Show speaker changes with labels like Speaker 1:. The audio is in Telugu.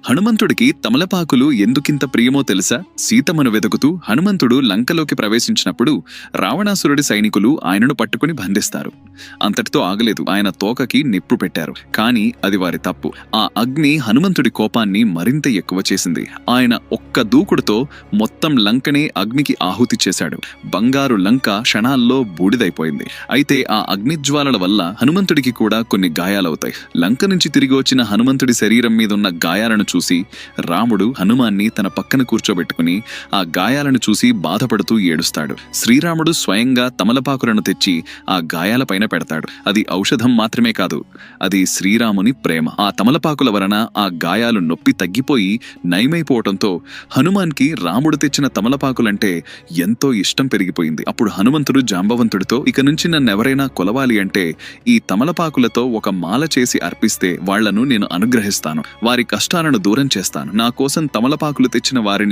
Speaker 1: హనుమంతుడికి తమలపాకులు ఎందుకింత ప్రియమో తెలుసా? సీతమ్మను వెతుకుతూ హనుమంతుడు లంకలోకి ప్రవేశించినప్పుడు రావణాసురుడి సైనికులు ఆయనను పట్టుకుని బంధిస్తారు. అంతటితో ఆగలేదు. ఆయన తోకకి నిప్పు పెట్టారు. కానీ అది వారి తప్పు. ఆ అగ్ని హనుమంతుడి కోపాన్ని మరింత ఎక్కువ చేసింది. ఆయన ఒక్క దూకుడుతో మొత్తం లంకనే అగ్నికి ఆహుతి చేశాడు. బంగారు లంక క్షణాల్లో బూడిదైపోయింది. అయితే ఆ అగ్నిజ్వాలల వల్ల హనుమంతుడికి కూడా కొన్ని గాయాలవుతాయి. లంక నుంచి తిరిగి వచ్చిన హనుమంతుడి శరీరం మీదున్న గాయాలను చూసి రాముడు హనుమాన్ని తన పక్కన కూర్చోబెట్టుకుని ఆ గాయాలను చూసి బాధపడుతూ ఏడుస్తాడు. శ్రీరాముడు స్వయంగా తమలపాకులను తెచ్చి ఆ గాయాలపైన పెడతాడు. అది ఔషధం మాత్రమే కాదు, అది శ్రీరాముని ప్రేమ. ఆ తమలపాకుల వలన ఆ గాయాలు నొప్పి తగ్గిపోయి నయమైపోవటంతో హనుమాన్కి రాముడు తెచ్చిన తమలపాకులంటే ఎంతో ఇష్టం పెరిగిపోయింది. అప్పుడు హనుమంతుడు జాంబవంతుడితో, ఇక నుంచి నన్నెవరైనా కొలవాలి అంటే ఈ తమలపాకులతో ఒక మాల చేసి అర్పిస్తే వాళ్లను నేను అనుగ్రహిస్తాను, వారి కష్టాలను దూరం చేస్తాను. నా కోసం తమలపాకులు తెచ్చిన వారిని